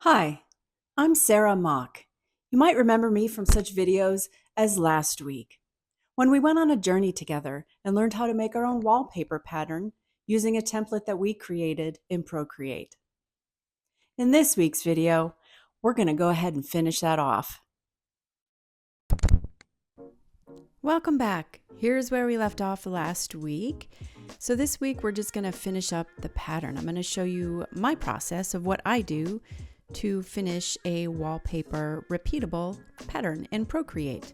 Hi, I'm Sarah Mock. You might remember me from such videos as last week, when we went on a journey together and learned how to make our own wallpaper pattern using a template that we created in Procreate. In this week's video, we're going to go ahead and finish that off. Welcome back. Here's where we left off last week. So this week we're just going to finish up the pattern. I'm going to show you my process of what I do to finish a wallpaper repeatable pattern in Procreate.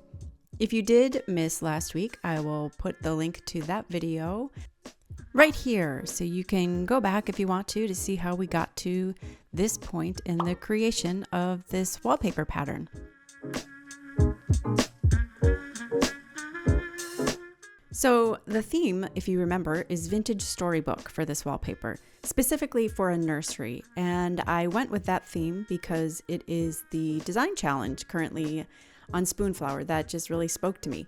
If you did miss last week, I will put the link to that video right here so you can go back if you want to see how we got to this point in the creation of this wallpaper pattern. So the theme, if you remember, is vintage storybook for this wallpaper, specifically for a nursery. And I went with that theme because it is the design challenge currently on Spoonflower that just really spoke to me.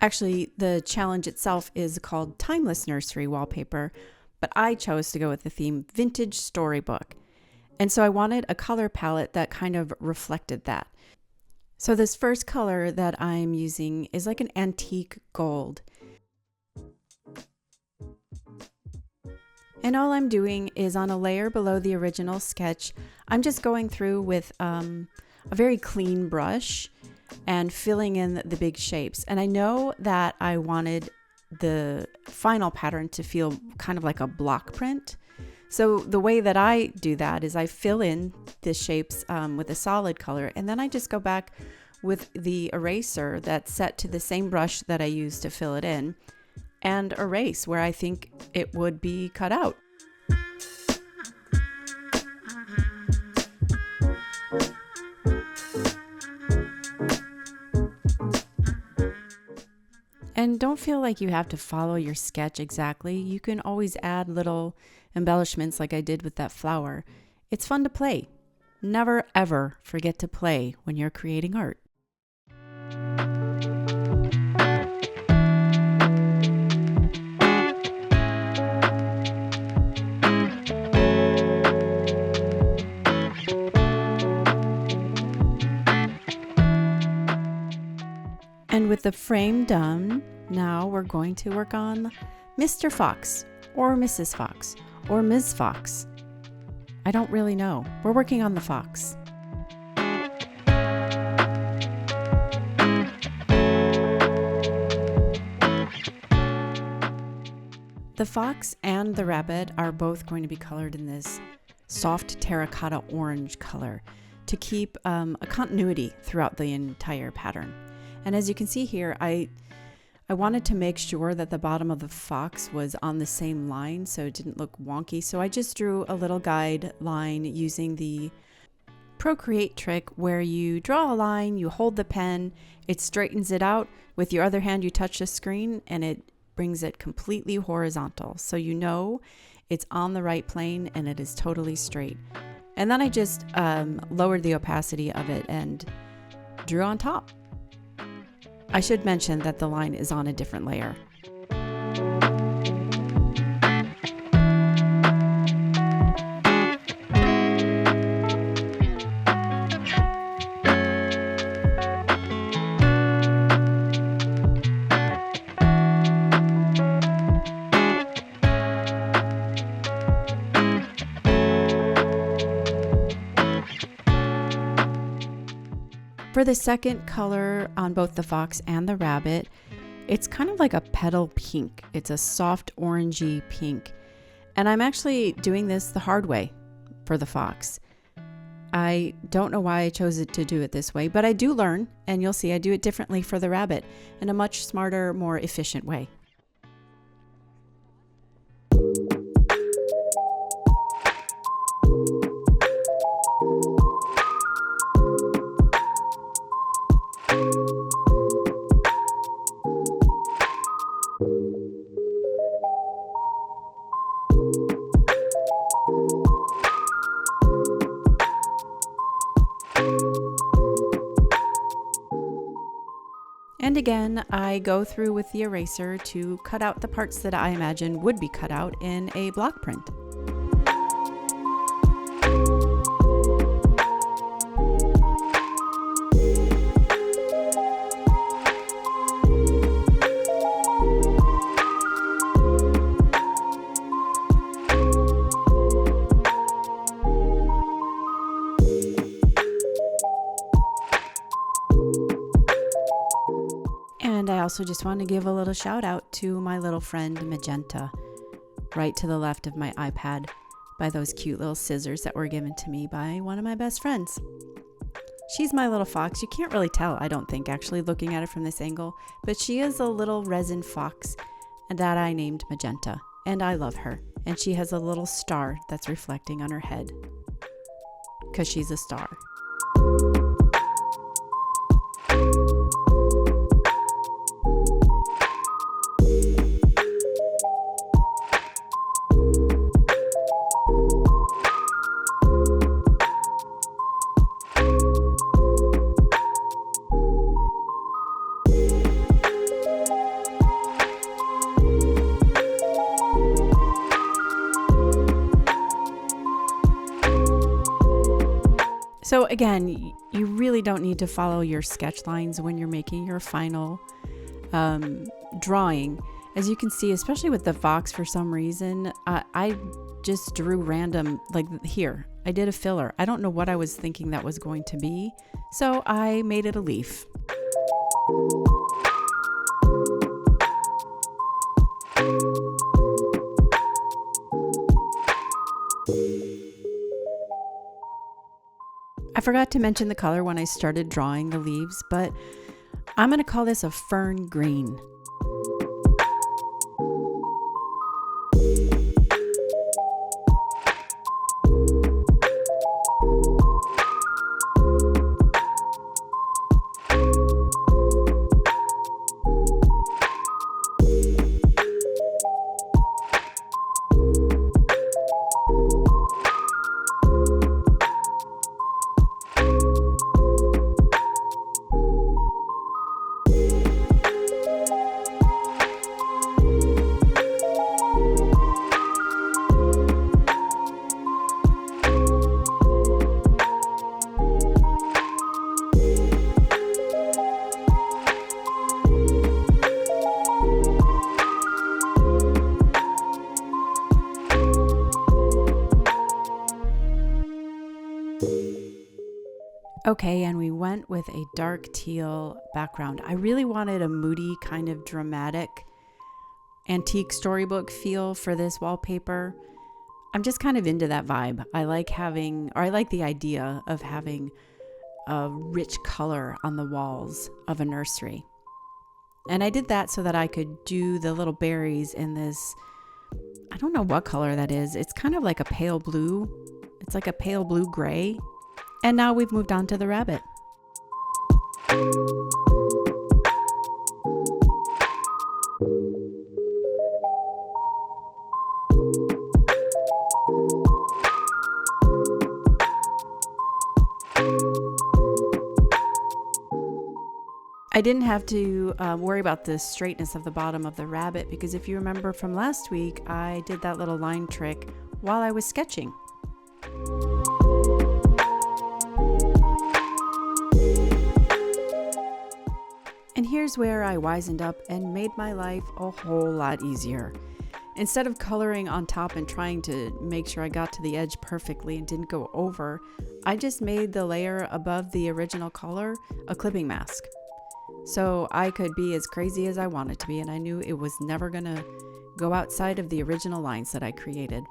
Actually, the challenge itself is called Timeless Nursery Wallpaper, but I chose to go with the theme Vintage Storybook. And so I wanted a color palette that kind of reflected that. So this first color that I'm using is like an antique gold. And all I'm doing is on a layer below the original sketch, I'm just going through with a very clean brush and filling in the big shapes. And I know that I wanted the final pattern to feel kind of like a block print. So the way that I do that is I fill in the shapes with a solid color, and then I just go back with the eraser that's set to the same brush that I used to fill it in and erase where I think it would be cut out. And don't feel like you have to follow your sketch exactly. You can always add little embellishments like I did with that flower. It's fun to play. Never ever forget to play when you're creating art. And with the frame done, now we're going to work on Mr. Fox or Mrs. Fox or Ms. Fox. I don't really know. We're working on the fox. The fox and the rabbit are both going to be colored in this soft terracotta orange color to keep a continuity throughout the entire pattern. And as you can see here, I wanted to make sure that the bottom of the fox was on the same line so it didn't look wonky. So I just drew a little guide line using the Procreate trick where you draw a line, you hold the pen, it straightens it out. With your other hand, you touch the screen and it brings it completely horizontal. So you know it's on the right plane and it is totally straight. And then I just lowered the opacity of it and drew on top. I should mention that the line is on a different layer. For the second color on both the fox and the rabbit, it's kind of like a petal pink. It's a soft orangey pink. And I'm actually doing this the hard way for the fox. I don't know why I chose it to do it this way, but I do learn, and you'll see I do it differently for the rabbit in a much smarter, more efficient way. And again, I go through with the eraser to cut out the parts that I imagine would be cut out in a block print. also just want to give a little shout out to my little friend Magenta, right to the left of my iPad by those cute little scissors that were given to me by one of my best friends. She's my little fox. You can't really tell, I don't think, actually looking at it from this angle, but she is a little resin fox that I named Magenta, and I love her. And she has a little star that's reflecting on her head because she's a star. So again, you really don't need to follow your sketch lines when you're making your final drawing. As you can see, especially with the fox, for some reason, I just drew random, like here, I did a filler. I don't know what I was thinking that was going to be, so I made it a leaf. I forgot to mention the color when I started drawing the leaves, but I'm going to call this a fern green. Okay, and we went with a dark teal background. I really wanted a moody, kind of dramatic, antique storybook feel for this wallpaper. I'm just kind of into that vibe. I like the idea of having a rich color on the walls of a nursery. And I did that so that I could do the little berries in this, I don't know what color that is. It's kind of like a pale blue. It's like a pale blue gray. And now we've moved on to the rabbit. I didn't have to worry about the straightness of the bottom of the rabbit because if you remember from last week, I did that little line trick while I was sketching. And here's where I wisened up and made my life a whole lot easier. Instead of coloring on top and trying to make sure I got to the edge perfectly and didn't go over, I just made the layer above the original color a clipping mask. So I could be as crazy as I wanted to be, and I knew it was never gonna go outside of the original lines that I created.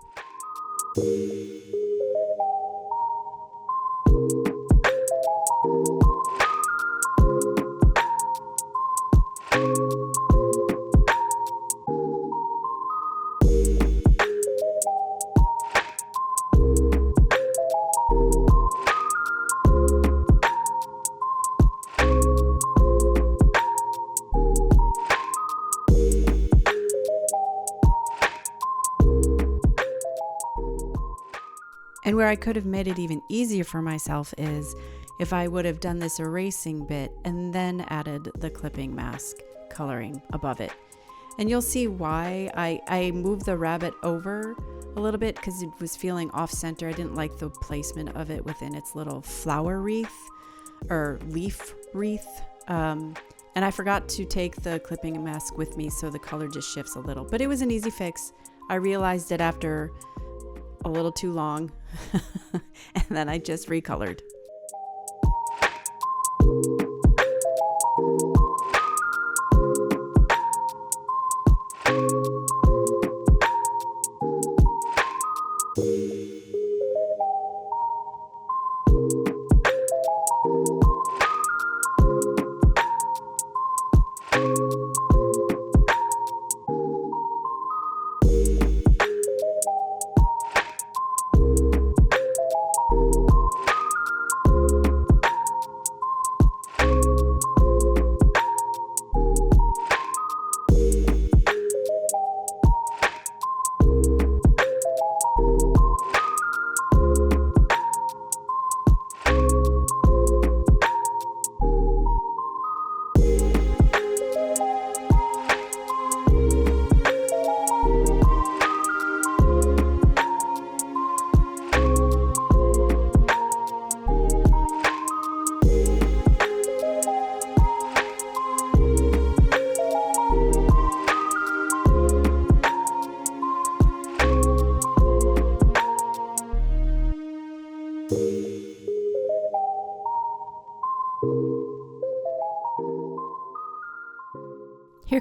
And where I could have made it even easier for myself is if I would have done this erasing bit and then added the clipping mask coloring above it. And you'll see why I moved the rabbit over a little bit because it was feeling off center. I didn't like the placement of it within its little flower wreath or leaf wreath. And I forgot to take the clipping mask with me, so the color just shifts a little. But it was an easy fix. I realized it after a little too long, and then I just recolored.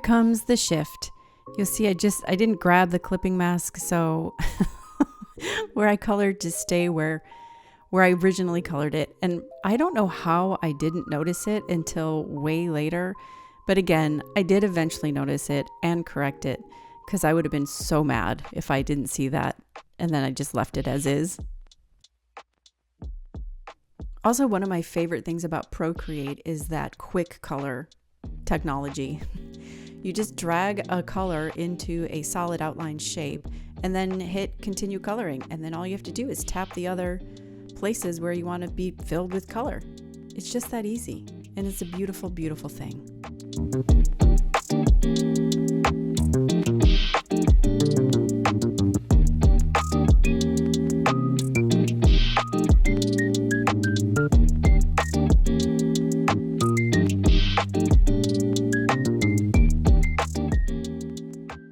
comes the shift. You'll see I didn't grab the clipping mask, so where I colored to stay where I originally colored it. And I don't know how I didn't notice it until way later. But again, I did eventually notice it and correct it, because I would have been so mad if I didn't see that and then I just left it as is. Also, one of my favorite things about Procreate is that quick color technology. You just drag a color into a solid outline shape and then hit continue coloring. And then all you have to do is tap the other places where you want to be filled with color. It's just that easy. And it's a beautiful, beautiful thing.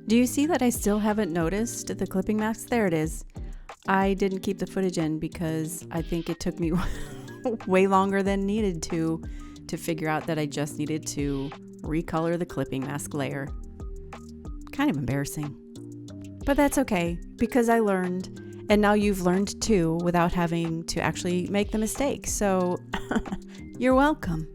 Do you see that I still haven't noticed the clipping mask? There it is. I didn't keep the footage in because I think it took me way longer than needed to figure out that I just needed to recolor the clipping mask layer. Kind of embarrassing. But that's okay, because I learned, and now you've learned too without having to actually make the mistake. So you're welcome.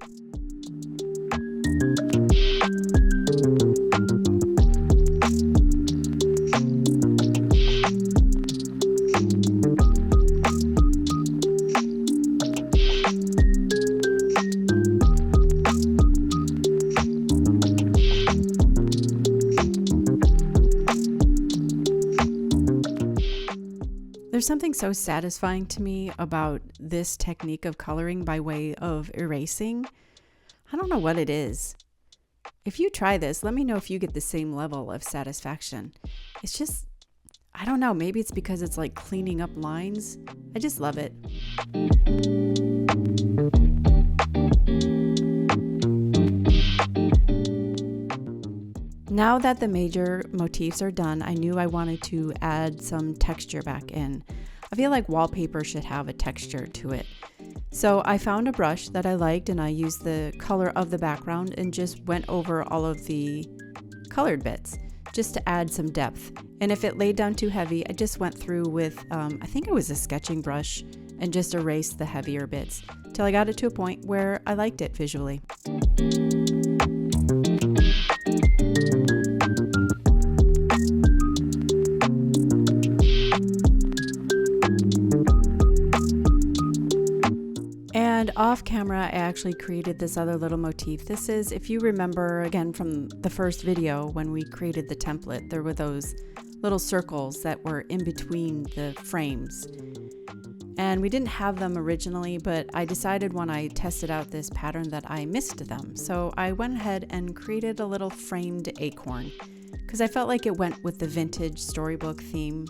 There's something so satisfying to me about this technique of coloring by way of erasing. I don't know what it is. If you try this, let me know if you get the same level of satisfaction. It's just, I don't know, maybe it's because it's like cleaning up lines. I just love it. Now that the major motifs are done, I knew I wanted to add some texture back in. I feel like wallpaper should have a texture to it. So I found a brush that I liked and I used the color of the background and just went over all of the colored bits just to add some depth. And if it laid down too heavy, I just went through with, I think it was a sketching brush, and just erased the heavier bits till I got it to a point where I liked it visually. And off camera, I actually created this other little motif. This is, if you remember, again, from the first video when we created the template, there were those little circles that were in between the frames. And we didn't have them originally, but I decided when I tested out this pattern that I missed them. So I went ahead and created a little framed acorn because I felt like it went with the vintage storybook theme.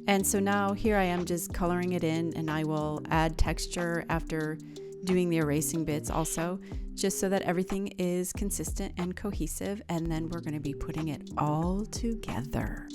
And so now here I am just coloring it in, and I will add texture after doing the erasing bits also, just so that everything is consistent and cohesive. And then we're going to be putting it all together.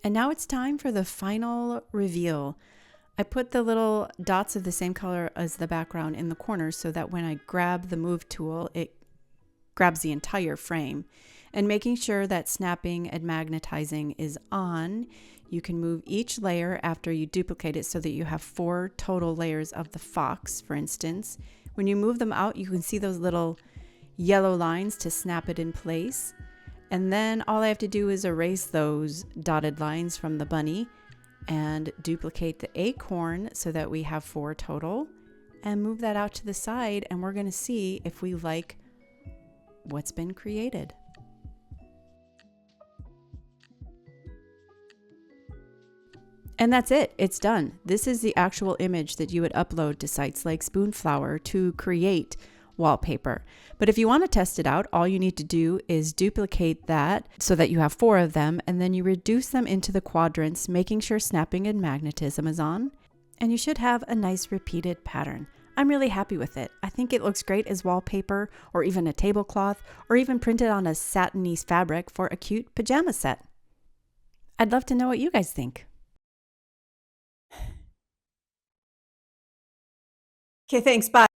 And now it's time for the final reveal. I put the little dots of the same color as the background in the corners so that when I grab the move tool, it grabs the entire frame. And making sure that snapping and magnetizing is on, you can move each layer after you duplicate it so that you have 4 total layers of the fox, for instance. When you move them out, you can see those little yellow lines to snap it in place. And then all I have to do is erase those dotted lines from the bunny and duplicate the acorn so that we have 4 total. and move that out to the side, and we're going to see if we like what's been created. And that's it. It's done. This is the actual image that you would upload to sites like Spoonflower to create wallpaper. But if you want to test it out, all you need to do is duplicate that so that you have 4 of them, and then you reduce them into the quadrants, making sure snapping and magnetism is on, and you should have a nice repeated pattern. I'm really happy with it. I think it looks great as wallpaper, or even a tablecloth, or even printed on a satiny fabric for a cute pajama set. I'd love to know what you guys think. Okay, thanks. Bye.